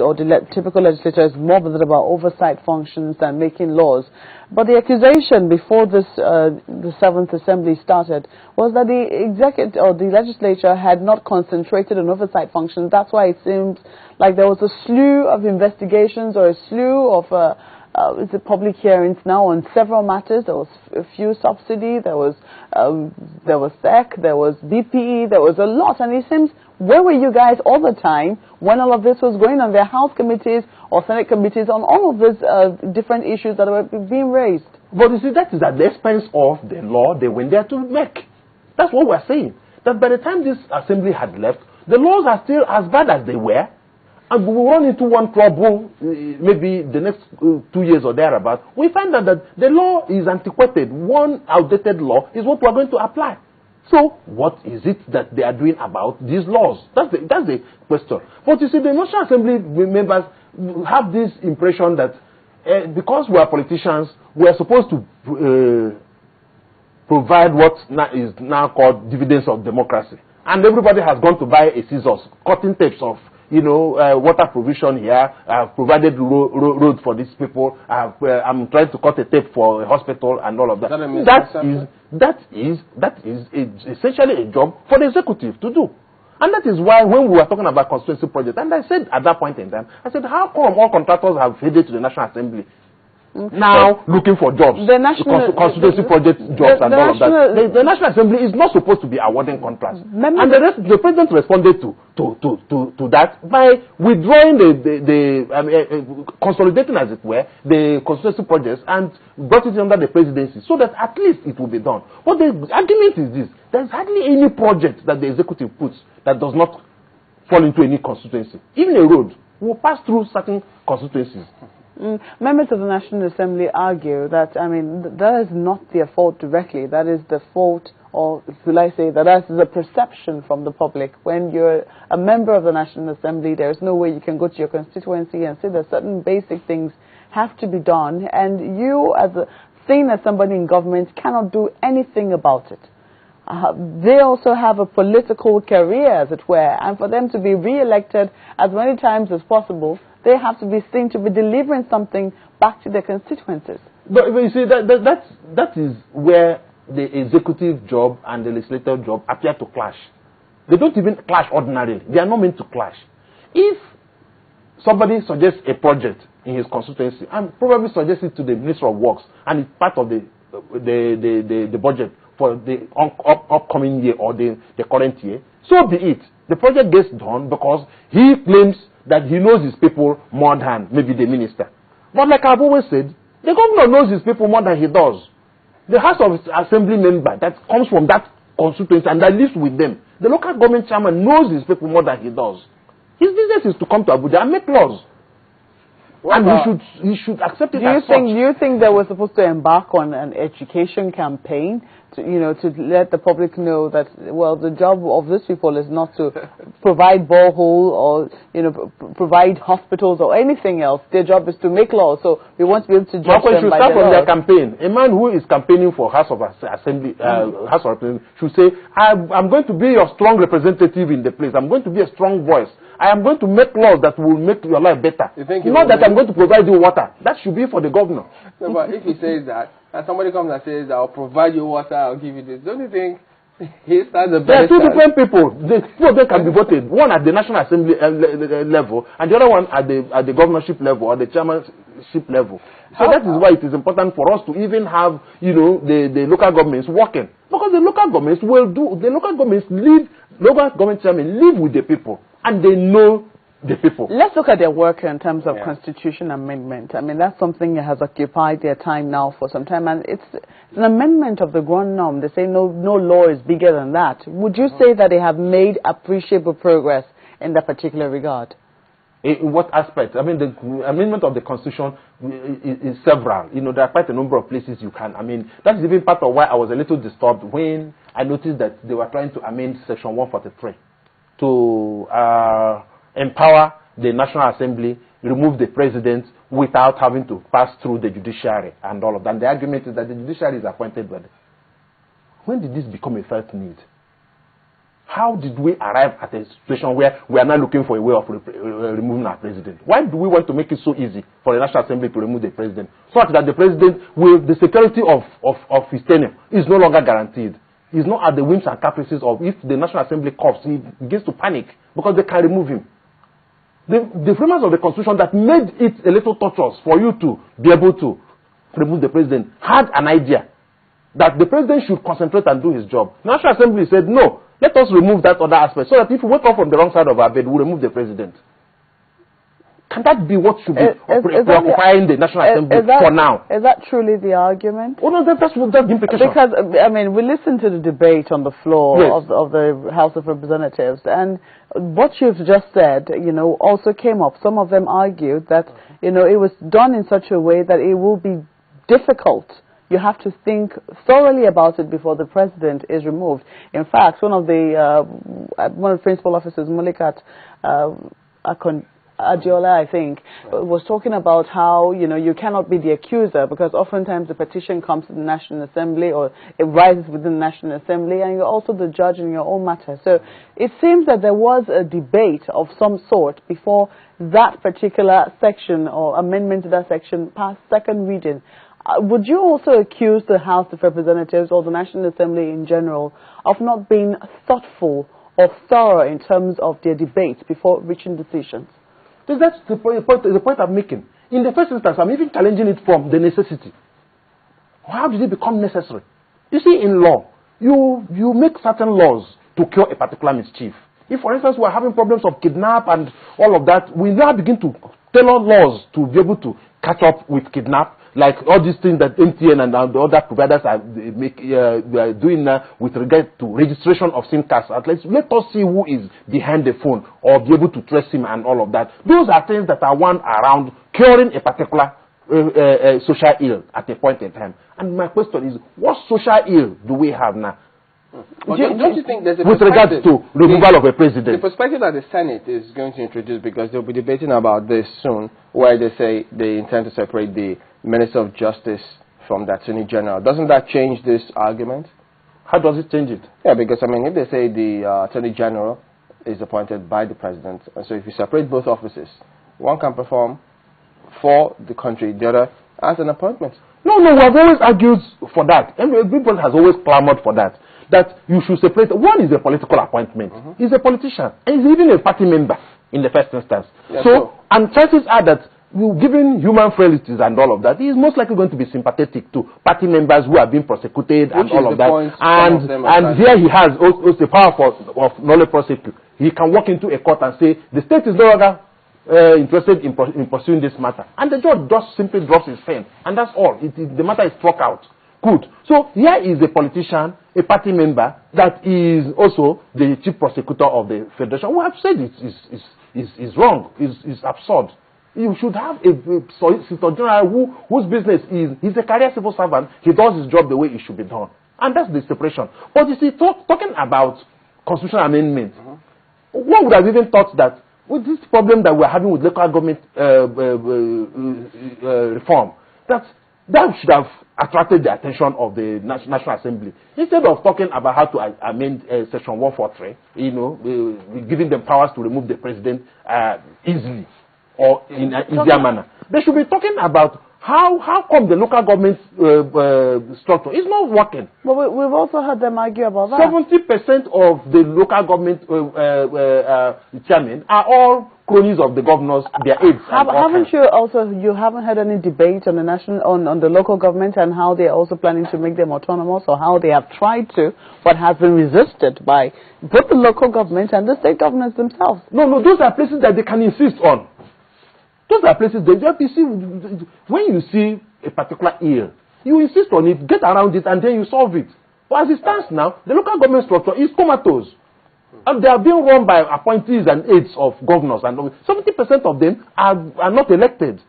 or the typical legislature is more bothered about oversight functions than making laws. But the accusation before this, the 7th Assembly started was that the executive or the legislature had not concentrated on oversight functions. That's why it seemed like there was a slew of investigations or a slew of public hearings now on several matters. There was fuel subsidy, there was SEC, there was BPE, there was a lot. And it seems, where were you guys all the time when all of this was going on? Their House committees or Senate committees on all of these different issues that were being raised. But you see, that is at the expense of the law they went there to make. That's what we're saying. That by the time this assembly had left, the laws are still as bad as they were. And we will run into one trouble, maybe the next 2 years or thereabout. We find out that the law is antiquated. One outdated law is what we are going to apply. So, what is it that they are doing about these laws? That's the question. But you see, the National Assembly members have this impression that because we are politicians, we are supposed to provide what is now called dividends of democracy. And everybody has gone to buy a scissors, cutting tapes of water provision here. I have provided road for these people. I'm trying to cut a tape for a hospital and all of that. That is essentially a job for the executive to do. And that is why when we were talking about constituency projects, and I said at that point in time, I said, how come all contractors have headed to the National Assembly? Now looking for jobs, constituency project jobs and all of that. The National Assembly is not supposed to be awarding contracts. And the President responded to that by withdrawing consolidating, as it were, the constituency projects and brought it under the presidency so that at least it will be done. But the argument is this: there's hardly any project that the executive puts that does not fall into any constituency. Even a road will pass through certain constituencies. Members of the National Assembly argue that, that is not their fault directly. That is the fault, or will I say that is the perception from the public. When you're a member of the National Assembly, there is no way you can go to your constituency and say that certain basic things have to be done, and you, seen as somebody in government, cannot do anything about it. They also have a political career, as it were, and for them to be re-elected as many times as possible, they have to be seen to be delivering something back to their constituencies. But you see, that is where the executive job and the legislative job appear to clash. They don't even clash ordinarily. They are not meant to clash. If somebody suggests a project in his constituency and probably suggests it to the Minister of Works and it's part of the budget for the upcoming year or the current year, so be it. The project gets done because he claims that he knows his people more than maybe the minister. But like I've always said, the governor knows his people more than he does. The House of Assembly member that comes from that constituency and that lives with them, the local government chairman knows his people more than he does. His business is to come to Abuja and make laws. And he should accept it as such. Do you think they were supposed to embark on an education campaign to let the public know that, well, the job of these people is not to provide borehole or provide hospitals or anything else. Their job is to make laws. So we want to be able to judge them by the laws. Should start from their campaign. A man who is campaigning for House of Assembly, House of Representatives should say, I'm going to be your strong representative in the place. I'm going to be a strong voice. I am going to make laws that will make your life better. Not that I'm going to provide you water. That should be for the governor. No, but if he says that, and somebody comes and says, I'll provide you water, I'll give you this, don't you think he stands a better chance? There are two different people. Two of them can be voted. One at the National Assembly level, and the other one at the governorship level or the chairmanship level. So that is why it is important for us to even have, the local governments working. Because the local governments local government chairmen live with the people. And they know the people. Let's look at their work in terms of constitution amendment. That's something that has occupied their time now for some time. And it's an amendment of the ground norm. They say no law is bigger than that. Would you say that they have made appreciable progress in that particular regard? In what aspect? The amendment of the Constitution is several. There are quite a number of places you can. That is even part of why I was a little disturbed when I noticed that they were trying to amend Section 143. To empower the National Assembly, remove the president without having to pass through the judiciary and all of that. And the argument is that the judiciary is appointed by them. When did this become a felt need? how did we arrive at a situation where we are now looking for a way of removing our president? Why do we want to make it so easy for the National Assembly to remove the president? Such that the president, with the security of his tenure, is no longer guaranteed. He's not at the whims and caprices of, if the National Assembly coughs, he begins to panic because they can remove him. The framers of the Constitution that made it a little torturous for you to be able to remove the president had an idea that the president should concentrate and do his job. The National Assembly said, no, let us remove that other aspect so that if we wake up from the wrong side of our bed, we'll remove the president. Can that be what should be preoccupying the National Assembly for now? Is that truly the argument? Oh, no, that's the implication. Because, I mean, we listened to the debate on the floor Yes. of the House of Representatives, and what you've just said, you know, also came up. Some of them argued that, you know, it was done in such a way that it will be difficult. You have to think thoroughly about it before the president is removed. In fact, one of the principal officers, Mulikat Adiola, I think, was talking about how, you know, you cannot be the accuser because oftentimes the petition comes to the National Assembly or it rises within the National Assembly and you're also the judge in your own matter. So it seems that there was a debate of some sort before that particular section or amendment to that section passed second reading. Would you also accuse the House of Representatives or the National Assembly in general of not being thoughtful or thorough in terms of their debates before reaching decisions? That's the point I'm making. In the first instance, I'm even challenging it from the necessity. How did it become necessary? You see, in law, you make certain laws to cure a particular mischief. If, for instance, we are having problems of kidnap and all of that, we now begin to tailor laws to be able to catch up with kidnap, like all these things that MTN and the other providers are doing now with regard to registration of SIM cards. At least let us see who is behind the phone or be able to trace him and all of that. Those are things that are one around curing a particular social ill at a point in time. And my question is, what social ill do we have now? But don't you think there's a with regards to removal of a president? The perspective that the Senate is going to introduce, because they'll be debating about this soon, where they say they intend to separate the Minister of Justice from the Attorney General. Doesn't that change this argument? How does it change it? Yeah, because, I mean, if they say the Attorney General is appointed by the President, and so if you separate both offices, one can perform for the country, the other as an appointment. No, we have always argued for that. Everybody has always clamored for that. That you should separate. One is a political appointment. He's a politician. And he's even a party member in the first instance. Yeah, so, and chances are that, given human frailties and all of that, he is most likely going to be sympathetic to party members who are being prosecuted and all of that. And here he has also the power of nolle prosequi. He can walk into a court and say, the state is no longer interested in pursuing this matter. And the judge just simply drops his pen. And that's all. The matter is struck out. Good. So here is a politician, a party member, that is also the chief prosecutor of the federation. We have said it is wrong, is absurd. You should have a solicitor general whose business he's a career civil servant. He does his job the way it should be done. And that's the separation. But you see, talking about constitutional amendment, one would have even thought that with this problem that we're having with local government reform, that should have attracted the attention of the National Assembly. Instead of talking about how to amend Section 143, giving them powers to remove the president easily or in an easier manner. They should be talking about how come the local government structure is not working. But we've also heard them argue about that. 70% of the local government chairmen are all cronies of the governors, their aides. You haven't had any debate on the local government and how they're also planning to make them autonomous, or how they have tried to, but has been resisted by both the local government and the state governments themselves? No, those are places that they can insist on. Those are places when you see a particular ill, you insist on it, get around it, and then you solve it. But as it stands now, the local government structure is comatose. And they are being run by appointees and aides of governors, and 70% of them are not elected.